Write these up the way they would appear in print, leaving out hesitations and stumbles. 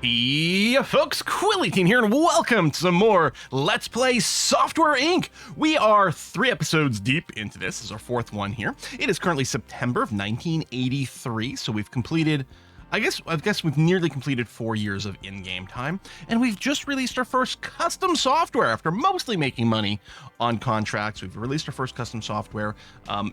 Yeah, folks, Quilly18 here, and welcome to some more Let's Play Software Inc. We are 3 episodes deep into this. This is our 4th one here. It is currently September of 1983, so we've completed, I guess we've nearly completed 4 years of in-game time, and we've just released our first custom software after mostly making money on contracts. We've released our first custom software.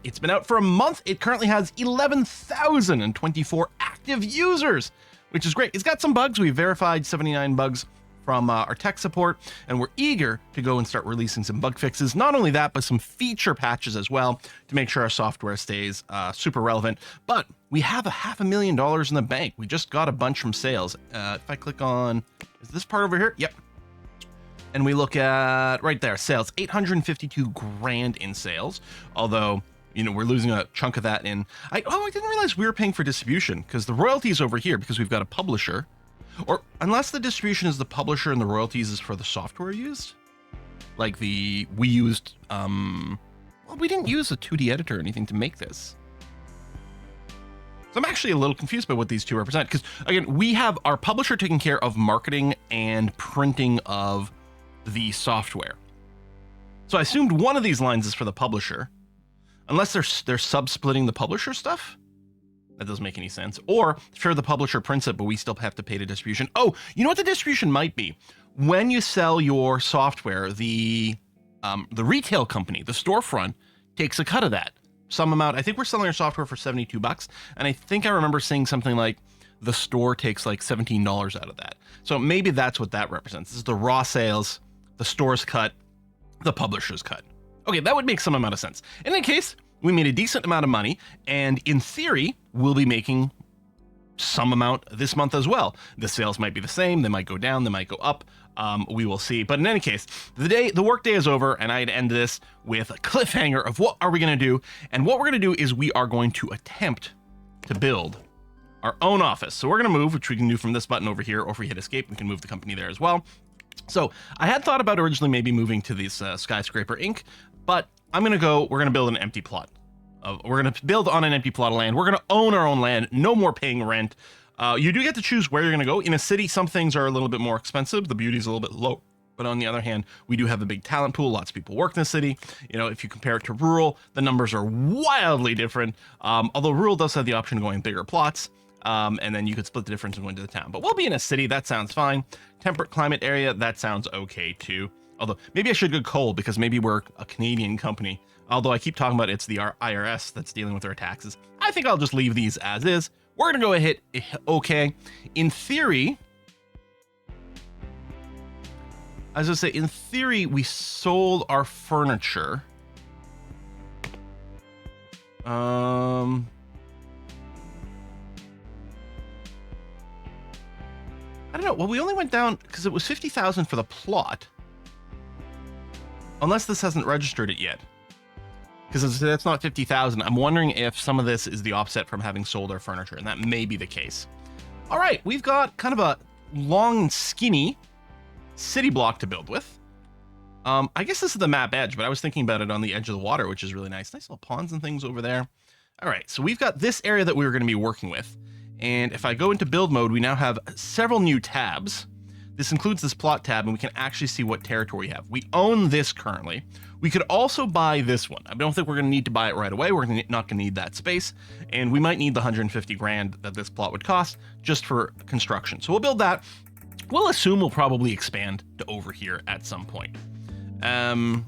It's been out for a month. It currently has 11,024 active users, which is great. It's got some bugs. We've verified 79 bugs from our tech support, and we're eager to go and start releasing some bug fixes. Not only that, but some feature patches as well to make sure our software stays super relevant. But we have $500,000 in the bank. We just got a bunch from sales. If I click on, is this part over here? Yep. And we look at right there, sales, 852 grand in sales. Although, you know, we're losing a chunk of that in, I didn't realize we were paying for distribution, because the royalties over here, because we've got a publisher, or unless the distribution is the publisher and the royalties is for the software used, like we used, well, we didn't use a 2D editor or anything to make this. So I'm actually a little confused by what these two represent, because again, we have our publisher taking care of marketing and printing of the software. So I assumed one of these lines is for the publisher. Unless they're sub-splitting the publisher stuff? That doesn't make any sense. Or, sure, the publisher prints it, but we still have to pay the distribution. Oh, you know what the distribution might be? When you sell your software, the retail company, the storefront, takes a cut of that. Some amount. I think we're selling our software for 72 bucks, and I think I remember seeing something like the store takes like $17 out of that. So maybe that's what that represents. This is the raw sales, the store's cut, the publisher's cut. Okay, that would make some amount of sense. In any case, we made a decent amount of money, and in theory, we'll be making some amount this month as well. The sales might be the same, they might go down, they might go up, we will see. But in any case, the work day is over, and I'd end this with a cliffhanger of what are we gonna do, and what we're gonna do is we are going to attempt to build our own office. So we're gonna move, which we can do from this button over here, or if we hit escape, we can move the company there as well. So I had thought about originally maybe moving to this Skyscraper Inc., but we're gonna build an empty plot. We're gonna build on an empty plot of land. We're gonna own our own land, no more paying rent. You do get to choose where you're gonna go. In a city, some things are a little bit more expensive. The beauty's a little bit low. But on the other hand, we do have a big talent pool. Lots of people work in the city. You know, if you compare it to rural, the numbers are wildly different. Although rural does have the option of going bigger plots. And then you could split the difference and go into the town. But we'll be in a city, that sounds fine. Temperate climate area, that sounds okay too. Although, maybe I should go coal, because maybe we're a Canadian company. Although I keep talking about it's the IRS that's dealing with our taxes. I think I'll just leave these as is. We're gonna go ahead, okay. In theory, as I say, in theory, we sold our furniture. I don't know. Well, we only went down because it was 50,000 for the plot. Unless this hasn't registered it yet. Because that's not 50,000. I'm wondering if some of this is the offset from having sold our furniture, and that may be the case. All right, we've got kind of a long and skinny city block to build with. I guess this is the map edge, but I was thinking about it on the edge of the water, which is really nice. Nice little ponds and things over there. All right, so we've got this area that we were going to be working with. And if I go into build mode, we now have several new tabs. This includes this plot tab, and we can actually see what territory we have. We own this currently. We could also buy this one. I don't think we're going to need to buy it right away. We're not going to need that space. And we might need the 150 grand that this plot would cost just for construction. So we'll build that. We'll assume we'll probably expand to over here at some point.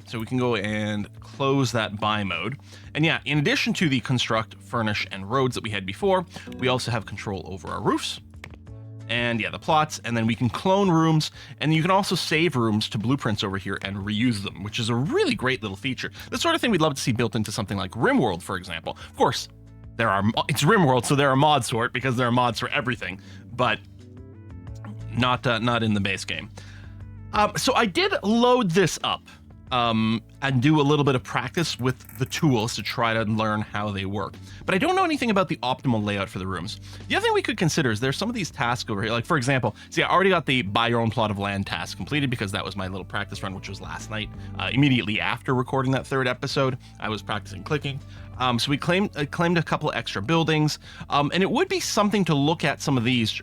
So we can go and close that buy mode. And yeah, in addition to the construct, furnish, and roads that we had before, we also have control over our roofs. And yeah, the plots, and then we can clone rooms, and you can also save rooms to blueprints over here and reuse them, which is a really great little feature. The sort of thing we'd love to see built into something like RimWorld, for example. Of course, it's RimWorld, so there are mods for it, because there are mods for everything, but not in the base game. So I did load this up. and do a little bit of practice with the tools to try to learn how they work. But I don't know anything about the optimal layout for the rooms. The other thing we could consider is there's some of these tasks over here. Like, for example, see, I already got the buy your own plot of land task completed because that was my little practice run, which was last night. Immediately after recording that third episode, I was practicing clicking. So we claimed a couple of extra buildings, and it would be something to look at some of these,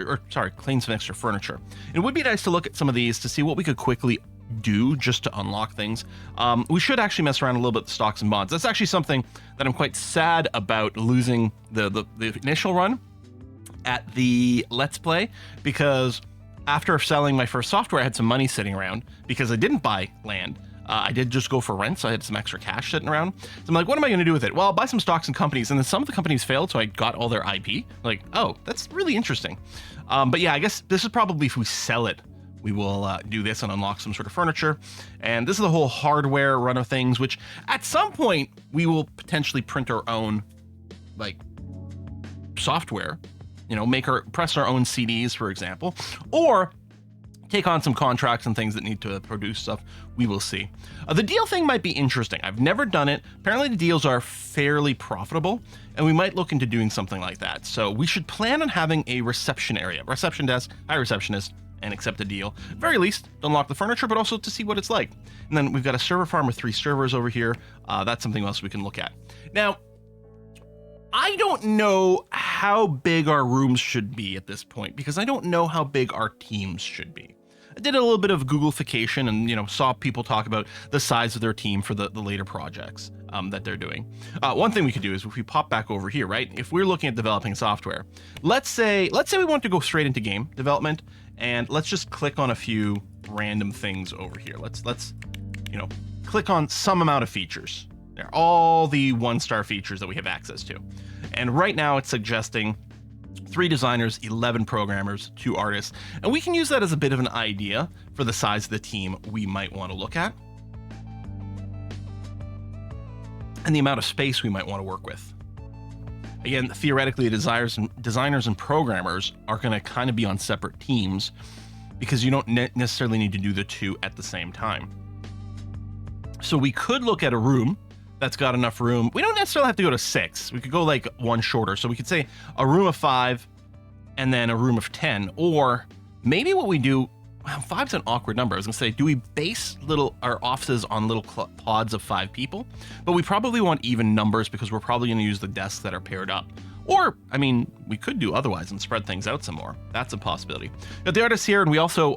claim some extra furniture. It would be nice to look at some of these to see what we could quickly do just to unlock things. We should actually mess around a little bit with stocks and bonds. That's actually something that I'm quite sad about losing the initial run at the Let's Play, because after selling my first software, I had some money sitting around because I didn't buy land. I did just go for rent, so I had some extra cash sitting around. So I'm like, what am I going to do with it? Well, I'll buy some stocks and companies, and then some of the companies failed, so I got all their IP. Like, oh, that's really interesting. But yeah, I guess this is probably if we sell it, we will do this and unlock some sort of furniture. And this is the whole hardware run of things, which at some point we will potentially print our own, like, software, you know, press our own CDs, for example, or take on some contracts and things that need to produce stuff. We will see. The deal thing might be interesting. I've never done it. Apparently the deals are fairly profitable, and we might look into doing something like that. So we should plan on having a reception area, reception desk, high receptionist, and accept a deal. At the very least, to unlock the furniture, but also to see what it's like. And then we've got a server farm with 3 servers over here. That's something else we can look at. Now, I don't know how big our rooms should be at this point, because I don't know how big our teams should be. I did a little bit of Googleification and, you know, saw people talk about the size of their team for the later projects that they're doing. One thing we could do is if we pop back over here, right? If we're looking at developing software, let's say we want to go straight into game development, and let's just click on a few random things over here. Let's you know, click on some amount of features. They're all the 1-star features that we have access to. And right now it's suggesting 3 designers, 11 programmers, 2 artists, and we can use that as a bit of an idea for the size of the team we might want to look at, and the amount of space we might want to work with. Again, theoretically, designers and programmers are going to kind of be on separate teams because you don't necessarily need to do the 2 at the same time. So we could look at a room that's got enough room. We don't necessarily have to go to 6. We could go like 1 shorter. So we could say a room of 5 and then a room of 10. Or maybe what we do, well, 5's an awkward number. I was gonna say, do we base our offices on little pods of 5 people? But we probably want even numbers because we're probably gonna use the desks that are paired up. Or, I mean, we could do otherwise and spread things out some more. That's a possibility. Got the artists here, and we also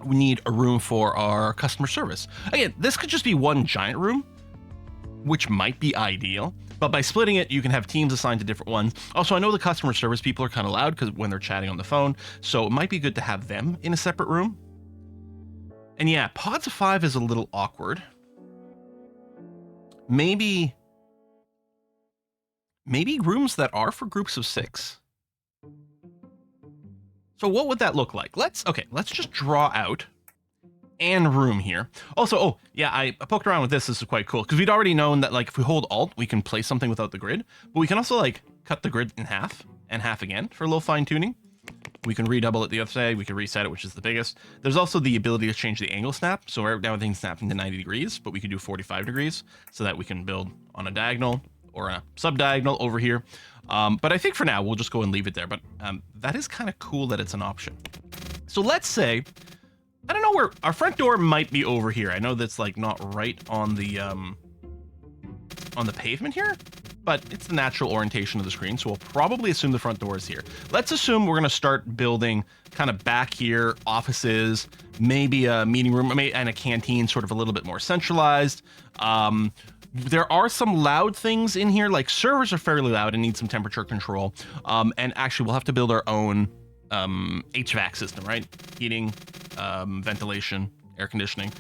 we need a room for our customer service. Again, this could just be one giant room, which might be ideal, but by splitting it, you can have teams assigned to different ones. Also, I know the customer service people are kind of loud because when they're chatting on the phone, so it might be good to have them in a separate room. And yeah, pods of 5 is a little awkward. Maybe rooms that are for groups of 6. So what would that look like? Let's just draw out and room here. Also, oh yeah, I poked around with this. This is quite cool because we'd already known that, like, if we hold Alt, we can place something without the grid, but we can also like cut the grid in half and half again for a little fine tuning. We can redouble it the other side. We can reset it, which is the biggest. There's also the ability to change the angle snap. So right now everything's snapping to 90 degrees, but we could do 45 degrees so that we can build on a diagonal or a sub-diagonal over here. But I think for now, we'll just go and leave it there. But that is kind of cool that it's an option. So let's say, I don't know where our front door might be over here. I know that's like not right on the pavement here, but it's the natural orientation of the screen. So we'll probably assume the front door is here. Let's assume we're going to start building kind of back here, offices, maybe a meeting room and a canteen, sort of a little bit more centralized. There are some loud things in here, like servers are fairly loud and need some temperature control. And actually we'll have to build our own HVAC system, right? Heating, ventilation, air conditioning.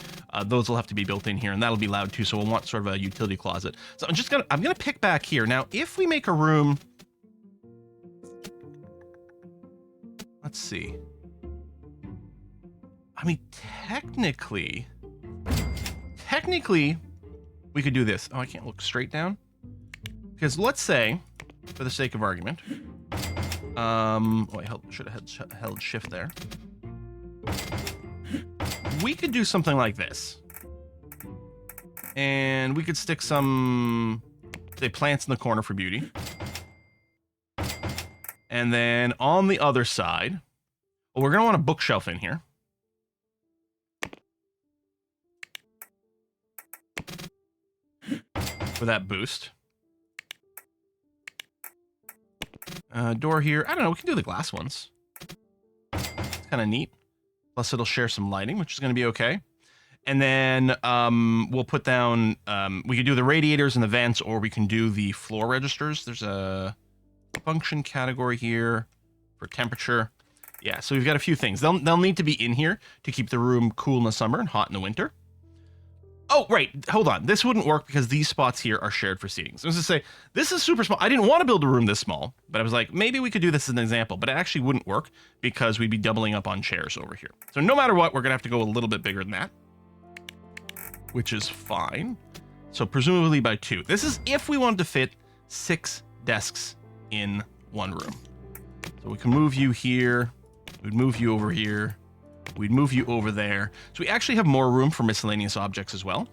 Those will have to be built in here, and that'll be loud too. So we'll want sort of a utility closet. So I'm gonna pick back here. Now, if we make a room, let's see. I mean, technically, we could do this. Oh, I can't look straight down. Because let's say, for the sake of argument, oh, I should have held shift there. We could do something like this. And we could stick some, say, plants in the corner for beauty. And then on the other side, well, we're going to want a bookshelf in here. For that boost. Door here. I don't know. We can do the glass ones. It's kind of neat. Plus, it'll share some lighting, which is going to be okay. And then we'll put down, we could do the radiators and the vents, or we can do the floor registers. There's a function category here for temperature. Yeah, so we've got a few things. They'll need to be in here to keep the room cool in the summer and hot in the winter. Oh, right. Hold on. This wouldn't work because these spots here are shared for seating. So I was going to say, this is super small. I didn't want to build a room this small, but I was like, maybe we could do this as an example, but it actually wouldn't work because we'd be doubling up on chairs over here. So no matter what, we're going to have to go a little bit bigger than that, which is fine. So presumably by 2. This is if we wanted to fit 6 desks in one room. So we can move you here. We'd move you over here. We'd move you over there. So we actually have more room for miscellaneous objects as well.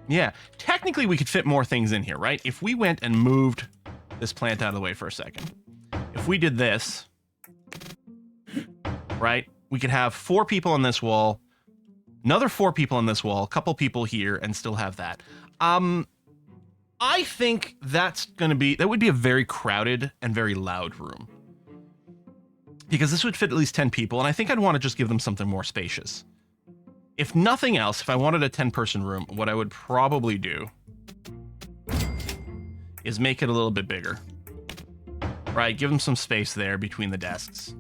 Yeah, technically we could fit more things in here, right? If we went and moved this plant out of the way for a second. If we did this, right? We could have 4 people on this wall, another 4 people on this wall, a couple people here, and still have that. I think that would be a very crowded and very loud room. Because this would fit at least 10 people, and I think I'd want to just give them something more spacious. If nothing else, if I wanted a 10-person room, what I would probably do is make it a little bit bigger. Right, give them some space there between the desks.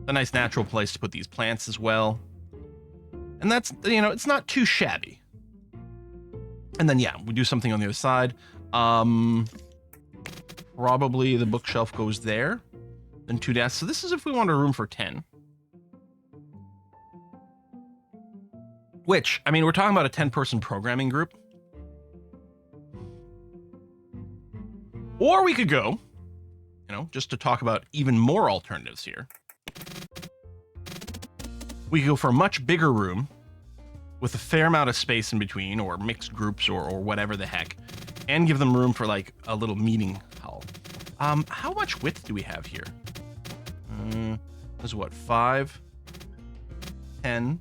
A nice natural place to put these plants as well. And that's, you know, it's not too shabby. And then, yeah, we do something on the other side. Probably the bookshelf goes there. Then 2 desks. So this is if we want a room for 10. Which, I mean, we're talking about a 10-person programming group. Or we could go, you know, just to talk about even more alternatives here. We could go for a much bigger room with a fair amount of space in between, or mixed groups, or whatever the heck, and give them room for like a little meeting hall. How much width do we have here? This is what, 5, 10.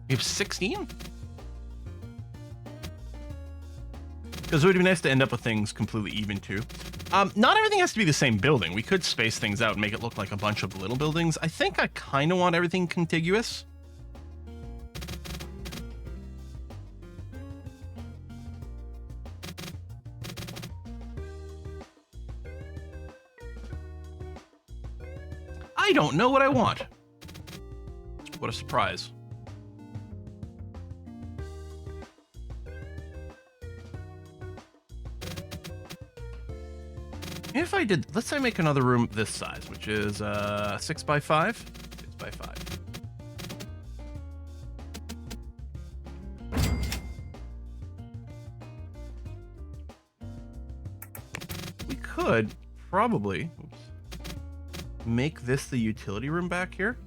We have 16? Because it would be nice to end up with things completely even too. Not everything has to be the same building. We could space things out and make it look like a bunch of little buildings. I think I kind of want everything contiguous. I don't know what I want. What a surprise. If I did, let's say I make another room this size, which is 6 by 5. 6 by 5. We could probably make this the utility room back here.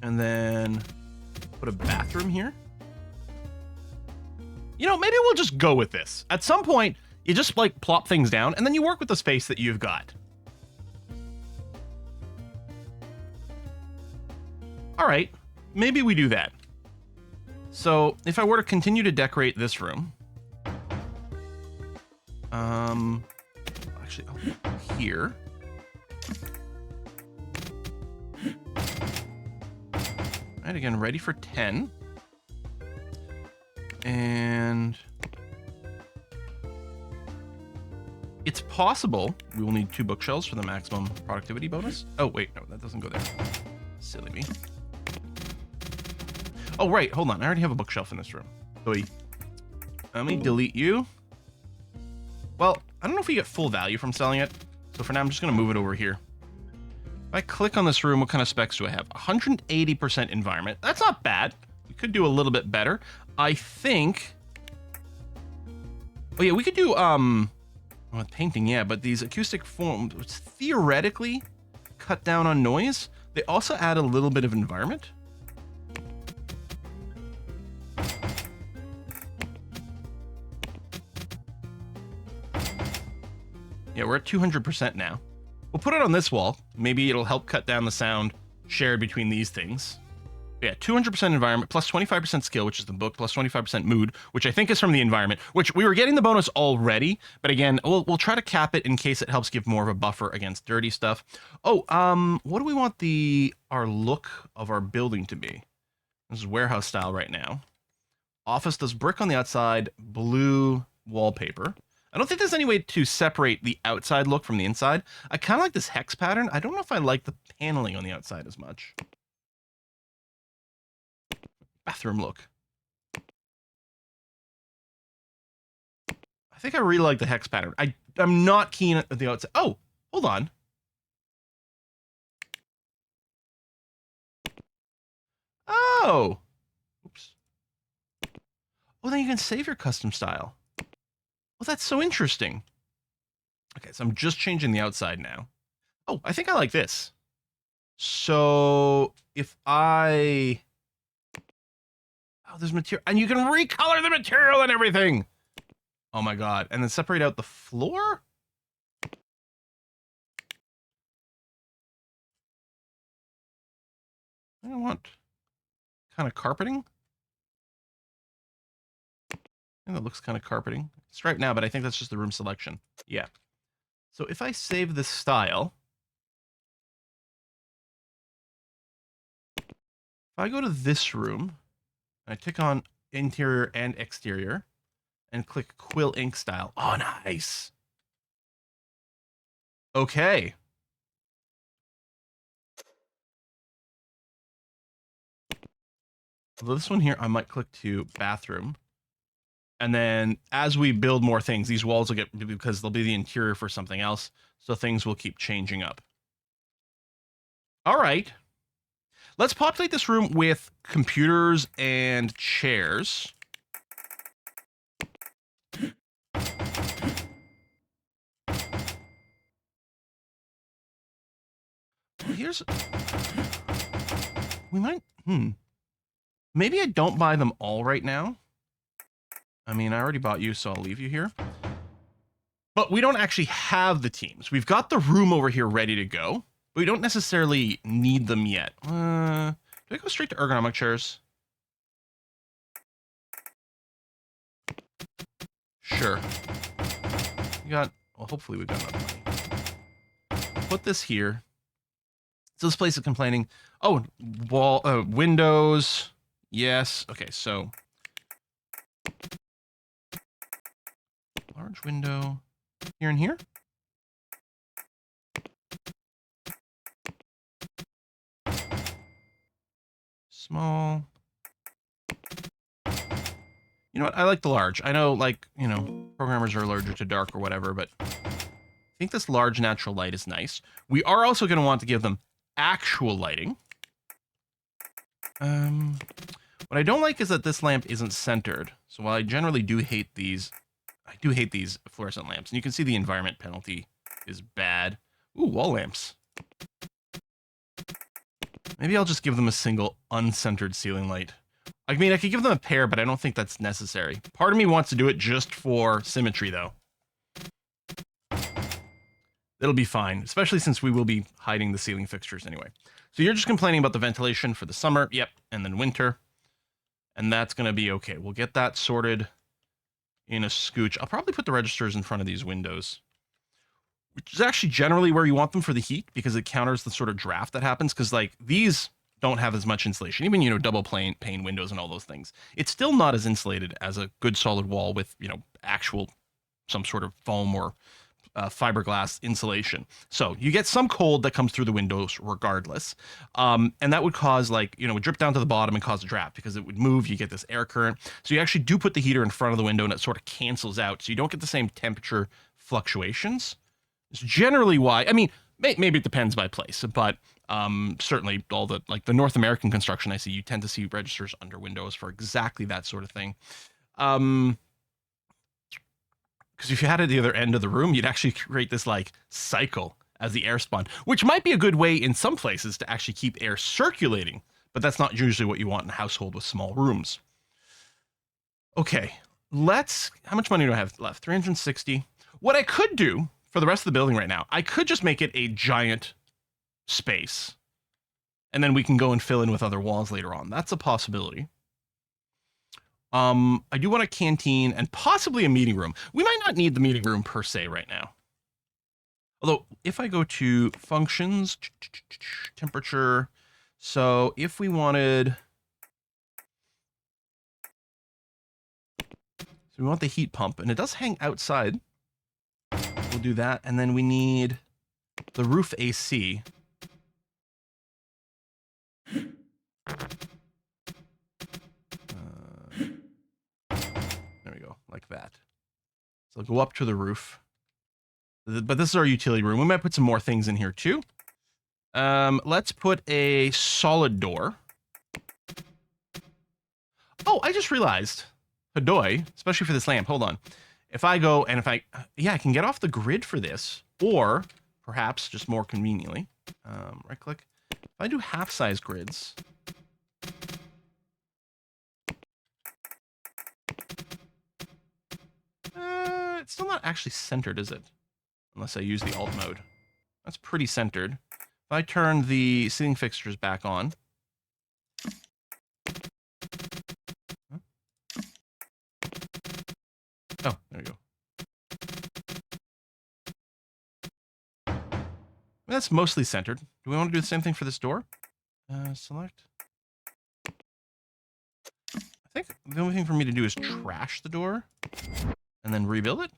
And then put a bathroom here. You know, maybe we'll just go with this. At some point, you just like plop things down and then you work with the space that you've got. All right, maybe we do that. So if I were to continue to decorate this room, actually, here. All right, again, ready for 10. And it's possible we will need 2 bookshelves for the maximum productivity bonus. Oh, wait, no, that doesn't go there. Silly me. Oh, right, hold on. I already have a bookshelf in this room. So let me delete you. Well, I don't know if we get full value from selling it. So for now, I'm just going to move it over here. If I click on this room, what kind of specs do I have? 180% environment. That's not bad. We could do a little bit better. I think... Oh, yeah, we could do... With painting, yeah, but these acoustic foams, which theoretically cut down on noise, they also add a little bit of environment. Yeah, we're at 200% now. We'll put it on this wall. Maybe it'll help cut down the sound shared between these things. Yeah, 200% environment, plus 25% skill, which is the book, plus 25% mood, which I think is from the environment, which we were getting the bonus already, but again, we'll try to cap it in case it helps give more of a buffer against dirty stuff. Oh, what do we want our look of our building to be? This is warehouse style right now. Office does brick on the outside, blue wallpaper. I don't think there's any way to separate the outside look from the inside. I kind of like this hex pattern. I don't know if I like the paneling on the outside as much. Bathroom look. I think I really like the hex pattern. I'm not keen at the outside. Oh, hold on. Oh. Oops. Oh, then you can save your custom style. Well, that's so interesting. Okay, so I'm just changing the outside now. Oh, I think I like this. So if I... Oh, there's material, and you can recolor the material and everything. Oh my god. And then separate out the floor? I want kind of carpeting. And it looks kind of carpeting. Striped now, but I think that's just the room selection. Yeah. So if I save this style, if I go to this room, I tick on interior and exterior, and click Quill Ink style. Oh, nice. Okay. So this one here, I might click to bathroom. And then as we build more things, these walls will get, because they'll be the interior for something else, so things will keep changing up. All right. Let's populate this room with computers and chairs. Here's... We might... Maybe I don't buy them all right now. I mean, I already bought you, so I'll leave you here. But we don't actually have the teams. We've got the room over here ready to go, but we don't necessarily need them yet. Do I go straight to ergonomic chairs? Sure. We got... Well, hopefully we've got enough money. Put this here. So this place is complaining. Oh, windows. Yes. Okay, so... Large window here and here. Small. You know what? I like the large. I know, like, you know, programmers are allergic to dark or whatever, but I think this large natural light is nice. We are also going to want to give them actual lighting. What I don't like is that this lamp isn't centered. So while I generally do hate these, I do hate these fluorescent lamps. And you can see the environment penalty is bad. Ooh, wall lamps. Maybe I'll just give them a single uncentered ceiling light. I mean, I could give them a pair, but I don't think that's necessary. Part of me wants to do it just for symmetry, though. It'll be fine, especially since we will be hiding the ceiling fixtures anyway. So you're just complaining about the ventilation for the summer. Yep, and then winter. And that's going to be okay. We'll get that sorted in a scooch. I'll probably put the registers in front of these windows, which is actually generally where you want them for the heat, because it counters the sort of draft that happens. Because, like, these don't have as much insulation. Even, you know, double pane windows and all those things. It's still not as insulated as a good solid wall with, you know, actual some sort of foam or fiberglass insulation. So you get some cold that comes through the windows regardless. And that would cause, like, you know, would drip down to the bottom and cause a draft because it would move. You get this air current. So you actually do put the heater in front of the window and it sort of cancels out. So you don't get the same temperature fluctuations. It's generally why, I mean, maybe it depends by place, but certainly all the, like, the North American construction I see, you tend to see registers under windows for exactly that sort of thing. Because if you had it at the other end of the room, you'd actually create this like cycle as the air spun, which might be a good way in some places to actually keep air circulating, but that's not usually what you want in a household with small rooms. Okay, how much money do I have left? 360. What I could do for the rest of the building right now, I could just make it a giant space, and then we can go and fill in with other walls later on. That's a possibility. I do want a canteen and possibly a meeting room. We might not need the meeting room per se right now. Although, if I go to functions, temperature, so if we wanted, so we want the heat pump, and it does hang outside. We'll do that, and then we need the roof AC. There we go, like that. So I'll go up to the roof. But this is our utility room. We might put some more things in here too. Let's put a solid door. Oh, I just realized, Hadoy, especially for this lamp, hold on. If I go and I can get off the grid for this, or perhaps just more conveniently, right click. If I do half size grids, it's still not actually centered, is it? Unless I use the alt mode. That's pretty centered. If I turn the ceiling fixtures back on. Huh? Oh, there we go. That's mostly centered. Do we want to do the same thing for this door? Select. I think the only thing for me to do is trash the door and then rebuild it.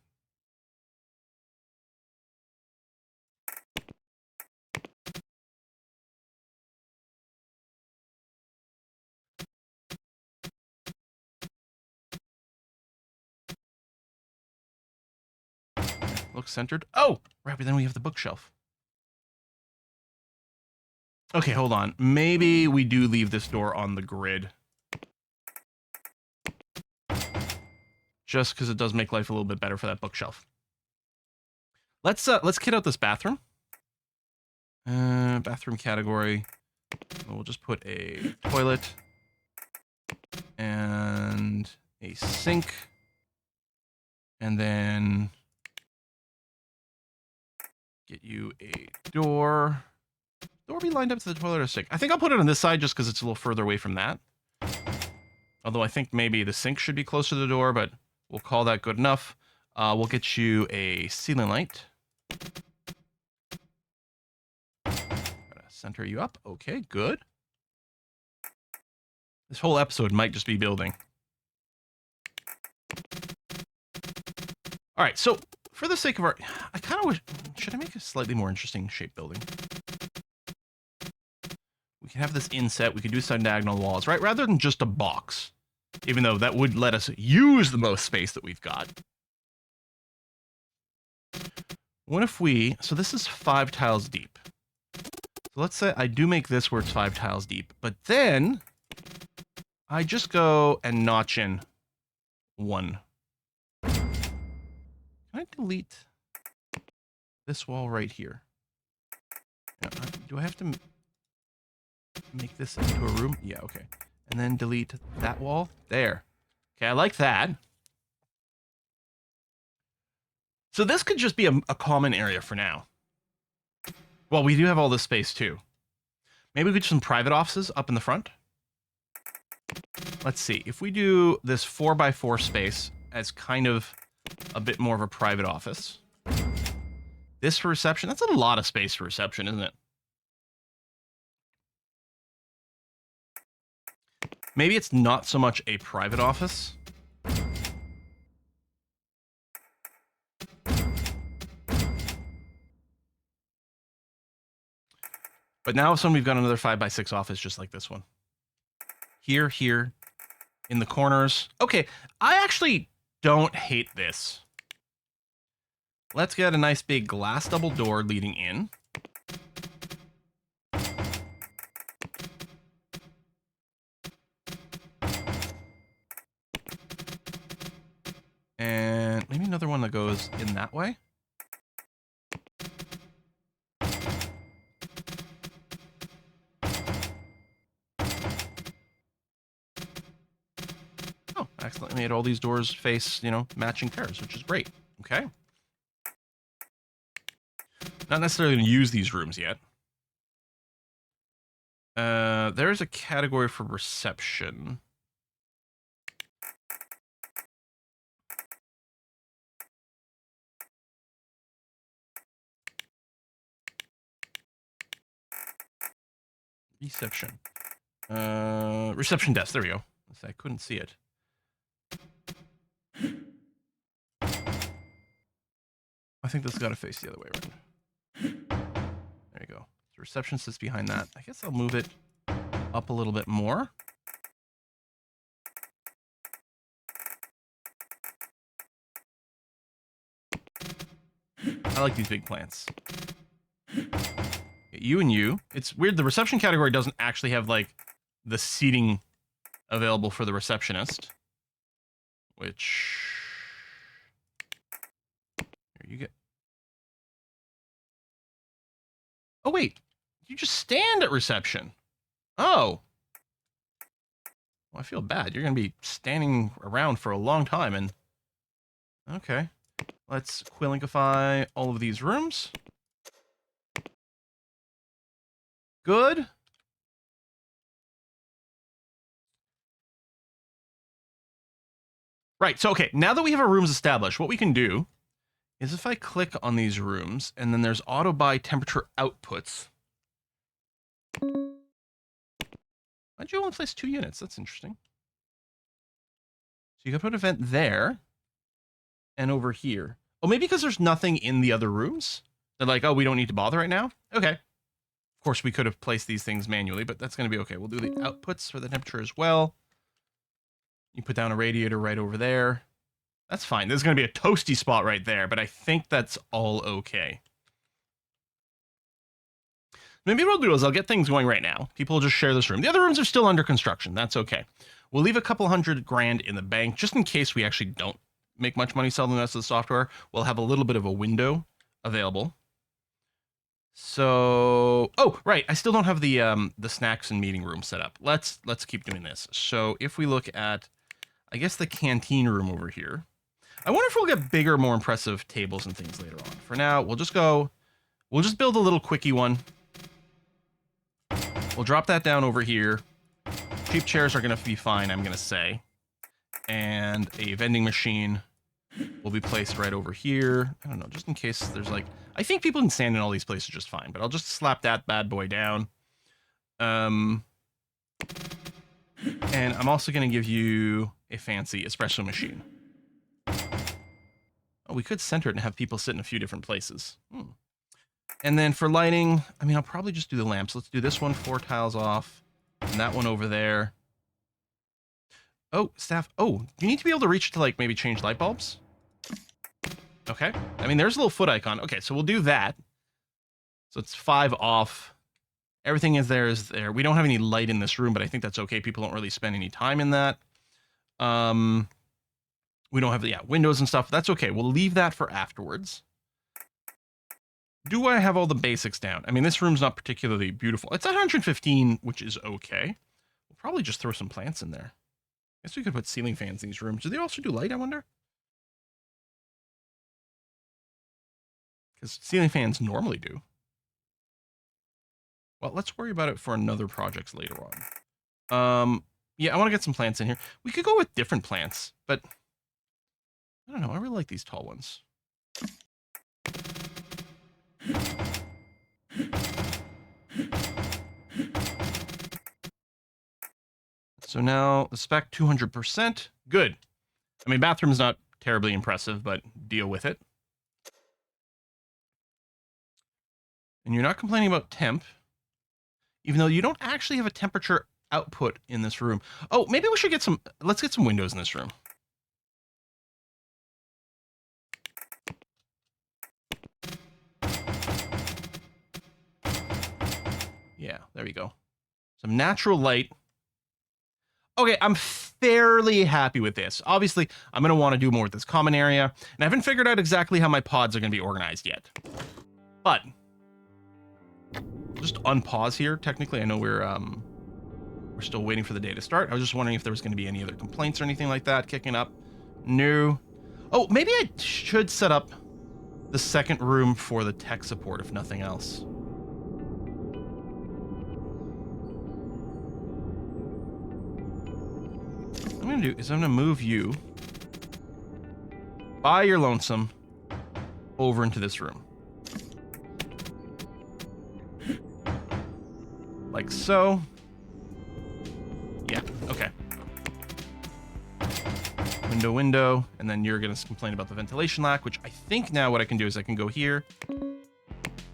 Looks centered. Oh, right, but then we have the bookshelf. Okay, hold on. Maybe we do leave this door on the grid. Just because it does make life a little bit better for that bookshelf. Let's kit out this bathroom. Bathroom category. We'll just put a toilet and a sink, and then get you a door. Door be lined up to the toilet or sink? I think I'll put it on this side just because it's a little further away from that. Although I think maybe the sink should be closer to the door, but we'll call that good enough. We'll get you a ceiling light. Center you up. Okay, good. This whole episode might just be building. All right, so for the sake of our, I kind of wish, should I make a slightly more interesting shape building? We can have this inset. We could do side diagonal walls, right? Rather than just a box, even though that would let us use the most space that we've got. What if we, so this is 5 tiles deep. So let's say I do make this where it's 5 tiles deep, but then I just go and notch in 1. Can I delete this wall right here? Do I have to make this into a room? Yeah, okay. And then delete that wall. There. Okay, I like that. So this could just be a common area for now. Well, we do have all this space too. Maybe we could do some private offices up in the front. Let's see. If we do this 4x4 space as kind of a bit more of a private office. This for reception. That's a lot of space for reception, isn't it? Maybe it's not so much a private office. But now all of a sudden we've got another 5x6 office just like this one. Here, here, in the corners. Okay, I actually don't hate this. Let's get a nice big glass double door leading in. And maybe another one that goes in that way. Oh, I accidentally made all these doors face, matching pairs, which is great. Okay. Not necessarily going to use these rooms yet. There's a category for reception. Reception. Reception desk. There we go. I couldn't see it. I think this has got to face the other way around. There you go. The reception sits behind that. I guess I'll move it up a little bit more. I like these big plants. You and you. It's weird. The reception category doesn't actually have, like, the seating available for the receptionist. Which... Here you get... Oh, wait. You just stand at reception. Oh. Well, I feel bad. You're going to be standing around for a long time, and... Okay. Let's Quillinkify all of these rooms. Good. Right, so okay, now that we have our rooms established, what we can do is if I click on these rooms, and then there's auto buy temperature outputs. Why'd you only place 2 units? That's interesting. So you can put an event there, and over here. Oh, maybe because there's nothing in the other rooms? They're like, oh, we don't need to bother right now? Okay. Of course, we could have placed these things manually, but that's going to be okay. We'll do the outputs for the temperature as well. You put down a radiator right over there. That's fine. There's going to be a toasty spot right there, but I think that's all okay. Maybe what I'll do is I'll get things going right now. People will just share this room. The other rooms are still under construction. That's okay. We'll leave a couple $100,000 in the bank just in case we actually don't make much money selling the rest of the software. We'll have a little bit of a window available. So, oh, right. I still don't have the snacks and meeting room set up. Let's keep doing this. So if we look at, I guess, the canteen room over here. I wonder if we'll get bigger, more impressive tables and things later on. For now, we'll just build a little quickie one. We'll drop that down over here. Cheap chairs are going to be fine, I'm going to say. And a vending machine will be placed right over here. I don't know, just in case there's like... I think people can stand in all these places just fine, but I'll just slap that bad boy down. And I'm also going to give you a fancy espresso machine. Oh, we could center it and have people sit in a few different places. And then for lighting, I mean, I'll probably just do the lamps. Let's do this one 4 tiles off, and that one over there. Oh, staff. Oh, you need to be able to reach to, like, maybe change light bulbs? Okay. I mean, there's a little foot icon. Okay, so we'll do that. So it's 5 off. Everything is there. We don't have any light in this room, but I think that's okay. People don't really spend any time in that. We don't have, windows and stuff. That's okay. We'll leave that for afterwards. Do I have all the basics down? I mean, this room's not particularly beautiful. It's 115, which is okay. We'll probably just throw some plants in there. I guess we could put ceiling fans in these rooms. Do they also do light, I wonder? Because ceiling fans normally do. Well, let's worry about it for another projects later on. Yeah, I want to get some plants in here. We could go with different plants, but I don't know. I really like these tall ones. So now the spec 200%. Good. I mean, bathroom's not terribly impressive, but deal with it. And you're not complaining about temp, even though you don't actually have a temperature output in this room. Oh, maybe we should get some, let's get some windows in this room. Yeah, there we go. Some natural light. Okay, I'm fairly happy with this. Obviously, I'm going to want to do more with this common area, and I haven't figured out exactly how my pods are going to be organized yet. But just unpause here. Technically, I know we're still waiting for the day to start. I was just wondering if there was going to be any other complaints or anything like that kicking up. No. Oh, maybe I should set up the second room for the tech support, if nothing else. What I'm going to do is I'm going to move you by your lonesome over into this room. Like so. Yeah, okay. Window, and then you're going to complain about the ventilation lack, which I think now what I can do is I can go here,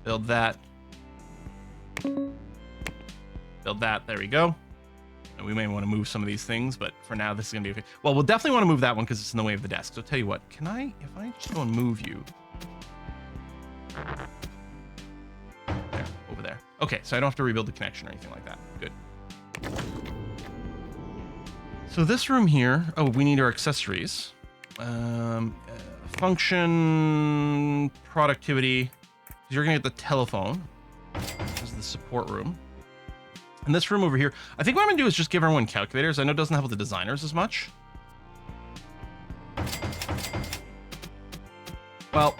build that, there we go. And we may want to move some of these things, but for now this is going to be okay. Well, we'll definitely want to move that one because it's in the way of the desk. So tell you what, if I just go and move you. There, over there. Okay, so I don't have to rebuild the connection or anything like that. Good. So this room here, oh, we need our accessories. Function, productivity. You're gonna get the telephone. This is the support room. And this room over here, I think what I'm gonna do is just give everyone calculators. I know it doesn't help with the designers as much. Well,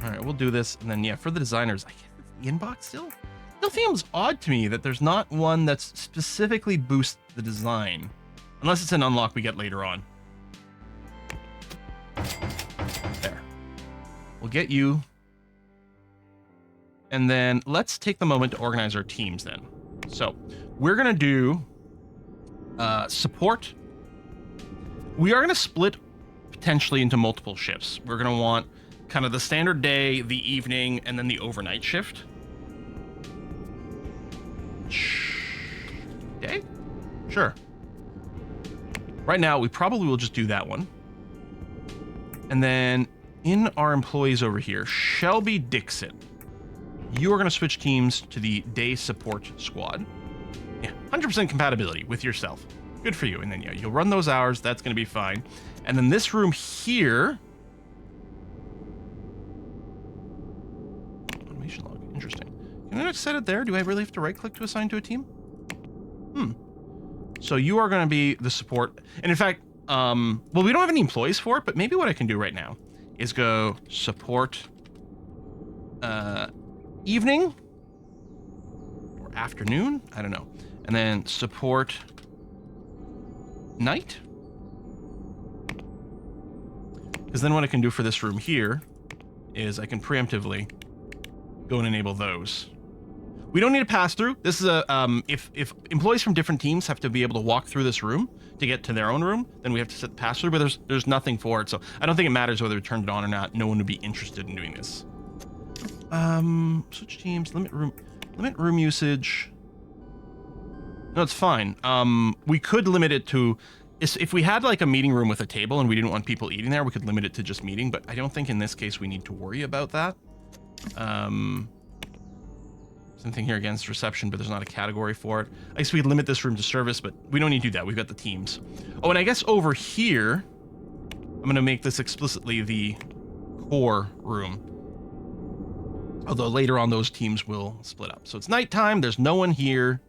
all right, we'll do this. And then yeah, for the designers, I guess it's the inbox still. Still seems odd to me that there's not one that's specifically boosts the design. Unless it's an unlock we get later on. There. We'll get you. And then let's take the moment to organize our teams then. So we're going to do support. We are going to split potentially into multiple shifts. We're going to want kind of the standard day, the evening, and then the overnight shift. Okay? Sure. Right now, we probably will just do that one. And then in our employees over here, Shelby Dixon, you are going to switch teams to the day support squad. Yeah, 100% compatibility with yourself. Good for you. And then, yeah, you'll run those hours. That's going to be fine. And then this room here. Automation log. Interesting. Can I just set it there? Do I really have to right click to assign to a team? So you are going to be the support. And in fact, well, we don't have any employees for it, but maybe what I can do right now is go support evening or afternoon. I don't know. And then support night. Because then what I can do for this room here is I can preemptively go and enable those. We don't need a pass through. This is a if employees from different teams have to be able to walk through this room to get to their own room, then we have to set the pass through. But there's nothing for it, so I don't think it matters whether we turned it on or not. No one would be interested in doing this. Switch teams, limit room usage. No, it's fine. We could limit it to if we had like a meeting room with a table and we didn't want people eating there, we could limit it to just meeting. But I don't think in this case we need to worry about that. Something here against reception, but there's not a category for it. I guess we could limit this room to service, but we don't need to do that. We've got the teams. Oh, and I guess over here, I'm going to make this explicitly the core room. Although later on, those teams will split up. So it's nighttime. There's no one here.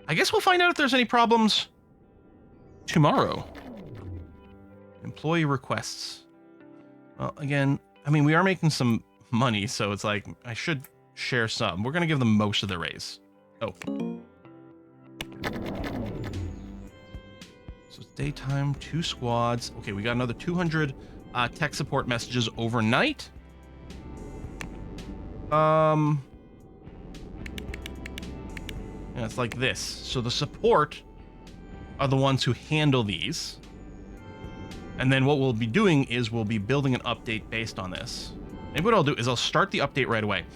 I guess we'll find out if there's any problems tomorrow. Employee requests. Well, again, I mean, we are making some money, so it's like I should share some. We're going to give them most of the raise. Oh. So it's daytime, 2 squads. Okay, we got another 200 tech support messages overnight. Yeah, it's like this. So the support are the ones who handle these. And then what we'll be doing is we'll be building an update based on this. Maybe what I'll do is I'll start the update right away.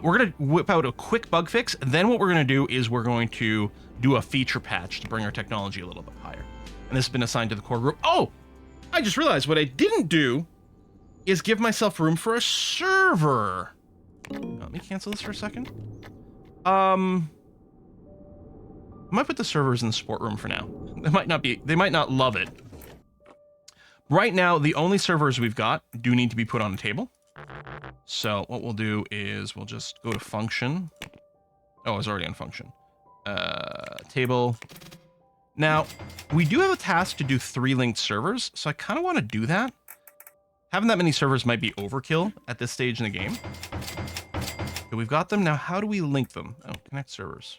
We're going to whip out a quick bug fix. Then what we're going to do is we're going to do a feature patch to bring our technology a little bit higher. And this has been assigned to the core group. Oh, I just realized what I didn't do is give myself room for a server. Let me cancel this for a second. I might put the servers in the support room for now. They might not love it. Right now, the only servers we've got do need to be put on a table. So what we'll do is we'll just go to function. Oh, it's already on function. Table. Now, we do have a task to do 3 linked servers, so I kind of want to do that. Having that many servers might be overkill at this stage in the game. But we've got them. Now, how do we link them? Oh, connect servers.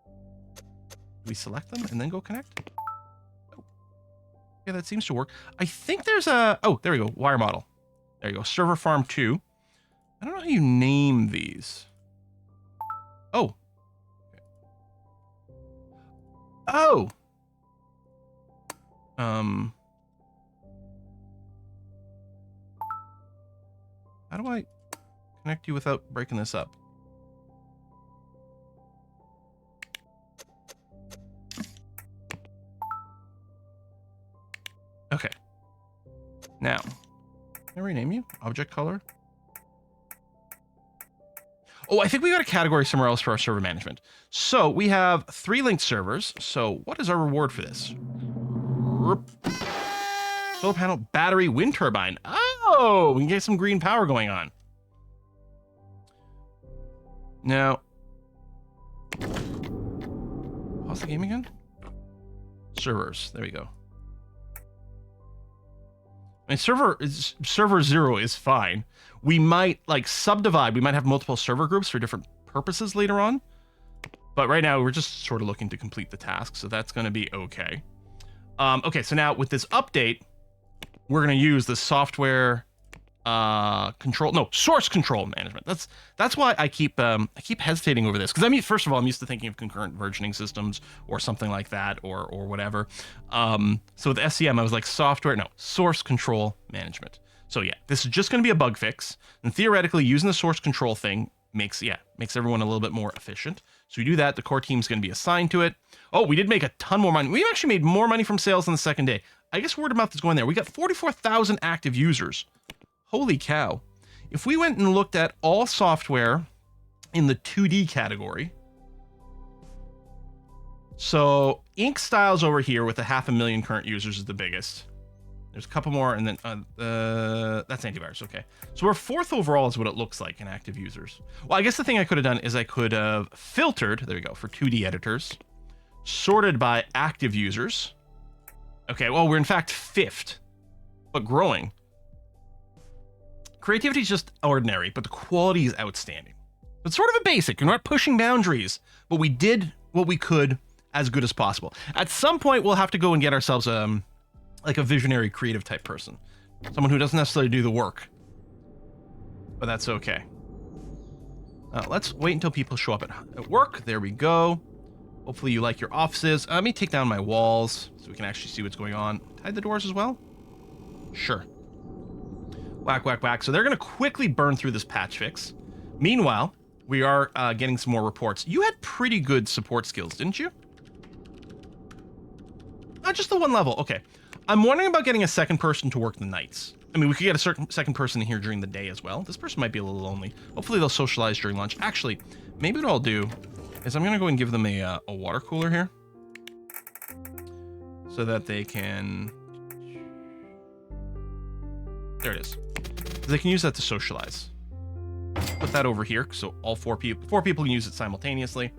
Do we select them and then go connect? Oh. Yeah, that seems to work. I think there's a... Oh, there we go. Wire model. There you go. Server farm 2. I don't know how you name these. Oh. Oh. How do I connect you without breaking this up? Okay. Now, can I rename you? Object color? Oh, I think we got a category somewhere else for our server management. So we have 3 linked servers. So what is our reward for this? Solar panel, battery, wind turbine. Oh, we can get some green power going on. Now, pause the game again. Servers. There we go. I mean, server 0 is fine. We might like subdivide. We might have multiple server groups for different purposes later on. But right now we're just sort of looking to complete the task, so that's going to be okay. Okay, so now with this update, we're going to use the software source control management. That's why I keep hesitating over this, because I mean, first of all, I'm used to thinking of concurrent versioning systems or something like that, or whatever. So with SCM, I was like source control management. So yeah, this is just going to be a bug fix, and theoretically, using the source control thing makes everyone a little bit more efficient. So we do that. The core team's going to be assigned to it. Oh, we did make a ton more money. We actually made more money from sales on the second day. I guess word of mouth is going there. We got 44,000 active users. Holy cow. If we went and looked at all software in the 2D category, so Ink Styles over here with 500,000 current users is the biggest. There's a couple more, and then that's antivirus. Okay, so we're 4th overall is what it looks like in active users. Well, I guess the thing I could have done is I could have filtered, there we go, for 2D editors, sorted by active users. Okay, well, we're in fact 5th, but growing. Creativity is just ordinary, but the quality is outstanding. It's sort of a basic. You're not pushing boundaries, but we did what we could as good as possible. At some point, we'll have to go and get ourselves like a visionary creative type person. Someone who doesn't necessarily do the work. But that's okay. Let's wait until people show up at work. There we go. Hopefully you like your offices. Let me take down my walls so we can actually see what's going on. Hide the doors as well? Sure. Whack, whack, whack. So they're going to quickly burn through this patch fix. Meanwhile, we are getting some more reports. You had pretty good support skills, didn't you? Not just the 1 level. Okay. I'm wondering about getting a second person to work the nights. I mean, we could get a certain second person here during the day as well. This person might be a little lonely. Hopefully they'll socialize during lunch. Actually, maybe what I'll do is I'm going to go and give them a water cooler here. So that they can... There it is. They can use that to socialize. Put that over here, so all 4 people can use it simultaneously.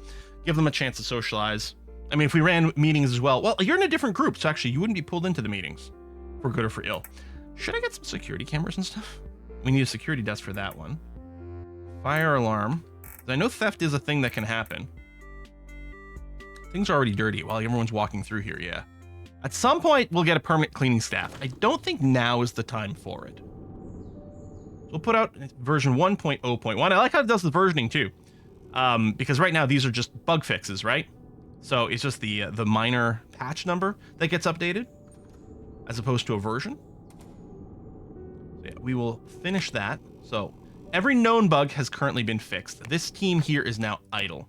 Give them a chance to socialize. I mean, if we ran meetings as well, you're in a different group, so actually you wouldn't be pulled into the meetings, for good or for ill. Should I get some security cameras and stuff? We need a security desk for that one. Fire alarm. I know theft is a thing that can happen. Things are already dirty while everyone's walking through here, yeah. At some point, we'll get a permanent cleaning staff. I don't think now is the time for it. So we'll put out version 1.0.1. I like how it does the versioning too. Because right now, these are just bug fixes, right? So it's just the minor patch number that gets updated as opposed to a version. So yeah, we will finish that. So every known bug has currently been fixed. This team here is now idle.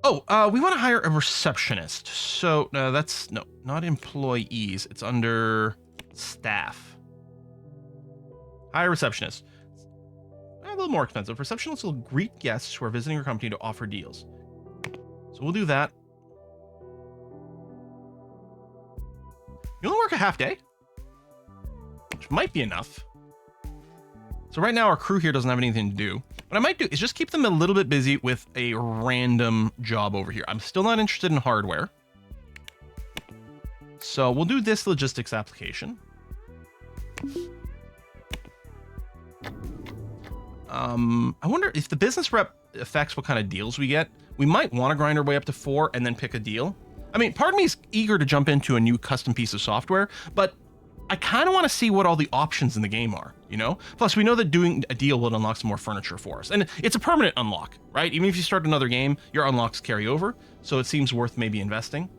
Oh, we want to hire a receptionist. So that's not employees. It's under staff. Hire receptionist. A little more expensive. Receptionists will greet guests who are visiting your company to offer deals. So we'll do that. You only work a half day, which might be enough. So right now our crew here doesn't have anything to do. What I might do is just keep them a little bit busy with a random job over here. I'm still not interested in hardware. So we'll do this logistics application. I wonder if the business rep affects what kind of deals we get. We might want to grind our way up to 4 and then pick a deal. I mean, part of me is eager to jump into a new custom piece of software, but I kind of want to see what all the options in the game are, you know? Plus, we know that doing a deal will unlock some more furniture for us. And it's a permanent unlock, right? Even if you start another game, your unlocks carry over. So it seems worth maybe investing.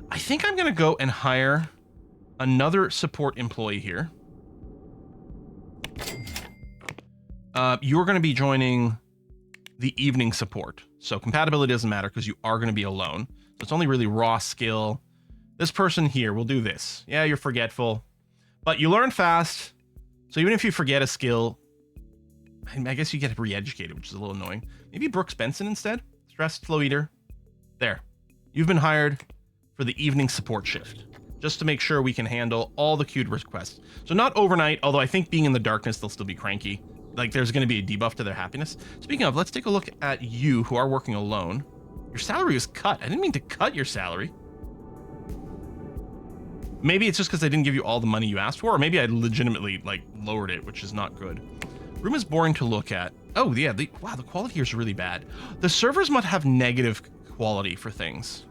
I think I'm going to go and hire another support employee here. You're going to be joining the evening support. So compatibility doesn't matter because you are going to be alone. So it's only really raw skill. This person here will do this. Yeah, you're forgetful, but you learn fast. So even if you forget a skill, I guess you get re-educated, which is a little annoying. Maybe Brooks Benson instead. Stressed flow eater. There. You've been hired for the evening support shift, just to make sure we can handle all the queued requests. So not overnight, although I think being in the darkness, they'll still be cranky. Like there's going to be a debuff to their happiness. Speaking of, let's take a look at you who are working alone. Your salary was cut. I didn't mean to cut your salary. Maybe it's just because I didn't give you all the money you asked for, or maybe I legitimately like lowered it, which is not good. Room is boring to look at. Oh yeah, wow, the quality here is really bad. The servers must have negative quality for things.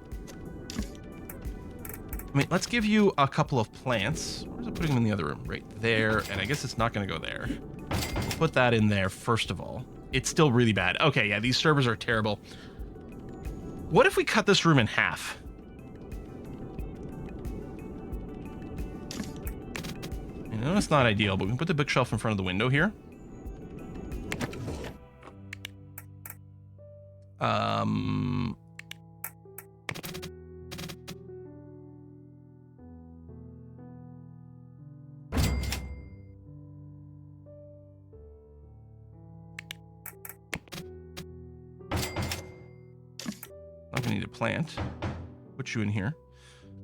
I mean, let's give you a couple of plants. Where's it putting them in the other room? Right there, and I guess it's not going to go there. We'll put that in there first of all. It's still really bad. Okay, yeah, these servers are terrible. What if we cut this room in half? I know it's not ideal, but we can put the bookshelf in front of the window here. Not gonna need a plant. Put you in here.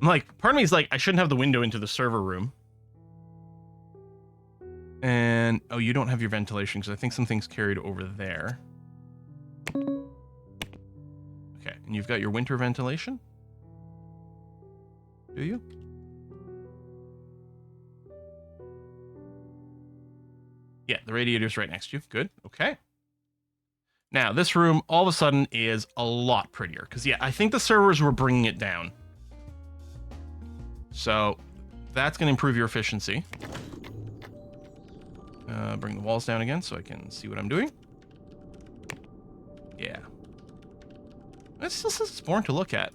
I'm like, part of me is like, I shouldn't have the window into the server room. And, oh, you don't have your ventilation, because I think something's carried over there. Okay, and you've got your winter ventilation? Do you? Yeah, the radiator's right next to you. Good, okay. Now, this room, all of a sudden, is a lot prettier. Because, yeah, I think the servers were bringing it down. So, that's going to improve your efficiency. Bring the walls down again so I can see what I'm doing. Yeah. It still says it's boring to look at.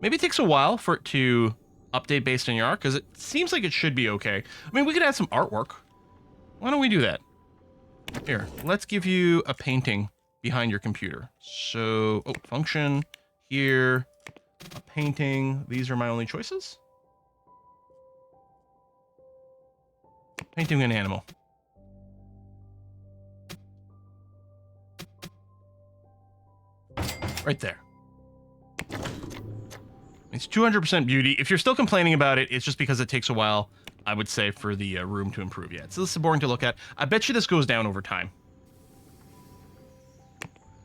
Maybe it takes a while for it to update based on your art, because it seems like it should be okay. I mean, we could add some artwork. Why don't we do that? Here, let's give you a painting behind your computer. So, oh, function, here, a painting. These are my only choices. Painting an animal. Right there. It's 200% beauty. If you're still complaining about it, it's just because it takes a while, I would say, for the room to improve. Yeah, so this is boring to look at. I bet you this goes down over time.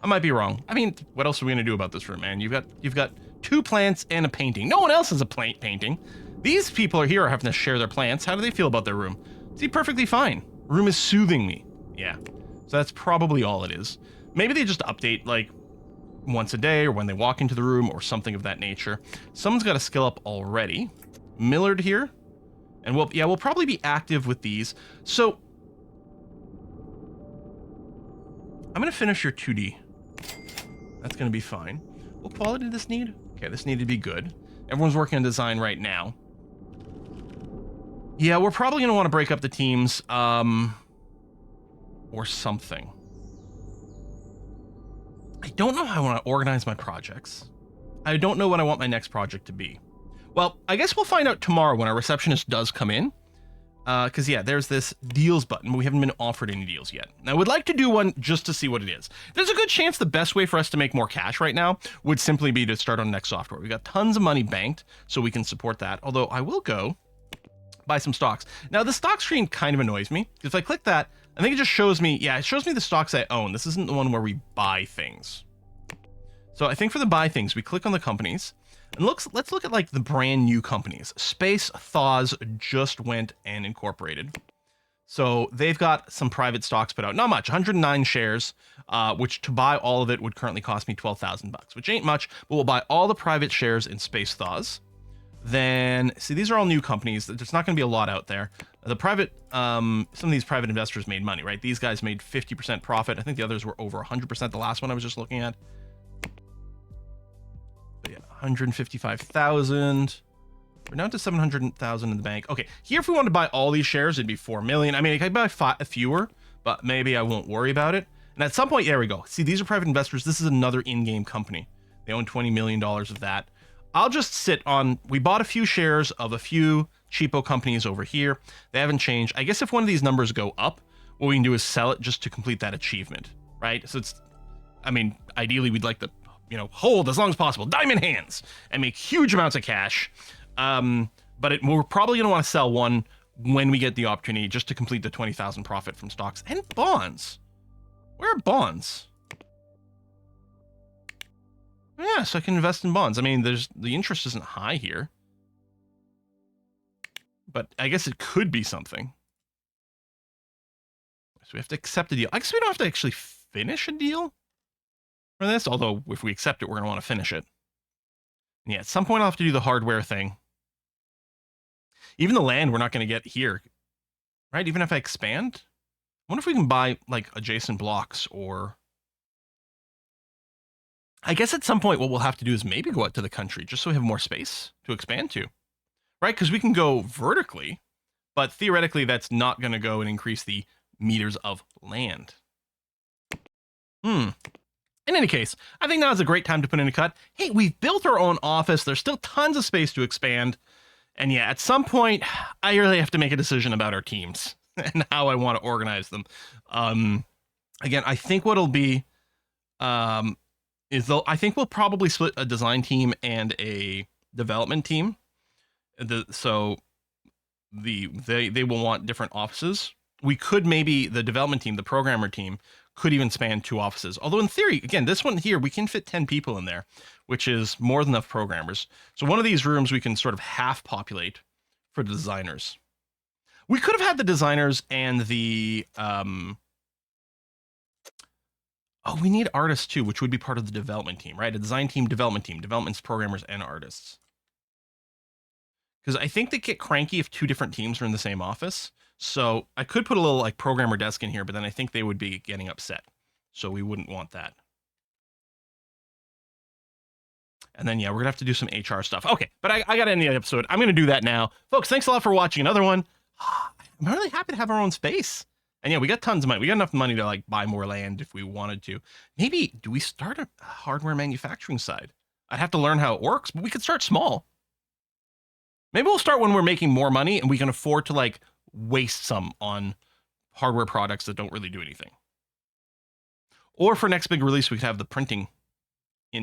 I might be wrong. I mean, what else are we gonna do about this room, man? You've got 2 plants and a painting. No one else has a painting. These people are here are having to share their plants. How do they feel about their room? See, perfectly fine. Room is soothing me. Yeah. So that's probably all it is. Maybe they just update, like, once a day or when they walk into the room or something of that nature. Someone's got a skill up already. Millard here. And we'll probably be active with these. So I'm going to finish your 2D. That's going to be fine. What quality did this need? Okay, this needed to be good. Everyone's working on design right now. Yeah, we're probably going to want to break up the teams, or something. I don't know how I want to organize my projects. I don't know what I want my next project to be. Well, I guess we'll find out tomorrow when our receptionist does come in. Because, yeah, there's this deals button, but we haven't been offered any deals yet. I would like to do one just to see what it is. There's a good chance the best way for us to make more cash right now would simply be to start on Next Software. We got tons of money banked, so we can support that. Although I will go buy some stocks. Now, the stock screen kind of annoys me. If I click that, I think it just shows me, yeah, it shows me the stocks I own. This isn't the one where we buy things. So I think for the buy things, we click on the companies. And let's look at like the brand new companies. Space Thaws just went and incorporated. So they've got some private stocks put out. Not much, 109 shares, which to buy all of it would currently cost me $12,000 bucks, which ain't much, but we'll buy all the private shares in Space Thaws. Then, see, these are all new companies. There's not going to be a lot out there. The private, some of these private investors made money, right? These guys made 50% profit. I think the others were over 100%. The last one I was just looking at. But yeah, 155,000. We're down to 700,000 in the bank. Okay, here if we wanted to buy all these shares, it'd be 4 million. I mean, I could buy fewer, but maybe I won't worry about it. And at some point, there we go. See, these are private investors. This is another in-game company. They own $20 million of that. I'll just sit on, we bought a few shares of a few cheapo companies over here. They haven't changed. I guess if one of these numbers go up, what we can do is sell it just to complete that achievement, right? So it's, I mean, ideally we'd like to, you know, hold as long as possible, diamond hands, and make huge amounts of cash. But we're probably going to want to sell one when we get the opportunity just to complete the 20,000 profit from stocks and bonds. Where are bonds? Yeah, so I can invest in bonds. I mean, the interest isn't high here. But I guess it could be something. So we have to accept a deal. I guess we don't have to actually finish a deal for this. Although, if we accept it, we're going to want to finish it. And yeah, at some point I'll have to do the hardware thing. Even the land we're not going to get here. Right? Even if I expand? I wonder if we can buy, like, adjacent blocks or... I guess at some point what we'll have to do is maybe go out to the country just so we have more space to expand to, right? Because we can go vertically, but theoretically that's not going to go and increase the meters of land. In any case, I think now is a great time to put in a cut. Hey, we've built our own office. There's still tons of space to expand. And yeah, at some point, I really have to make a decision about our teams and how I want to organize them. Again, I think what'll be... I think we'll probably split a design team and a development team. So they will want different offices. We could maybe, the development team, the programmer team, could even span 2 offices. Although in theory, again, this one here, we can fit 10 people in there, which is more than enough programmers. So one of these rooms we can sort of half populate for the designers. We could have had the designers and the... Oh, we need artists too, which would be part of the development team, right? A design team, development's programmers and artists. Because I think they get cranky if 2 different teams are in the same office. So I could put a little like programmer desk in here, but then I think they would be getting upset. So we wouldn't want that. And then, yeah, we're going to have to do some HR stuff. Okay, but I got to end the episode. I'm going to do that now. Folks, thanks a lot for watching another one. I'm really happy to have our own space. And yeah, we got tons of money. We got enough money to like buy more land if we wanted to. Maybe, do we start a hardware manufacturing side? I'd have to learn how it works, but we could start small. Maybe we'll start when we're making more money and we can afford to like waste some on hardware products that don't really do anything. Or for next big release, we could have the printing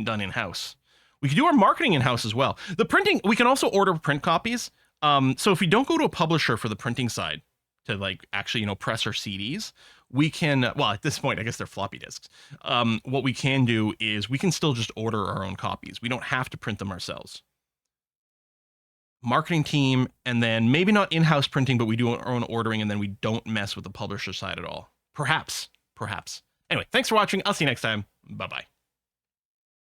done in-house. We could do our marketing in-house as well. The printing, we can also order print copies. So if we don't go to a publisher for the printing side, to like actually, you know, press our CDs, we can, well, at this point, I guess they're floppy disks. What we can do is we can still just order our own copies. We don't have to print them ourselves. Marketing team, and then maybe not in-house printing, but we do our own ordering, and then we don't mess with the publisher side at all. Perhaps. Anyway, thanks for watching. I'll see you next time. Bye-bye.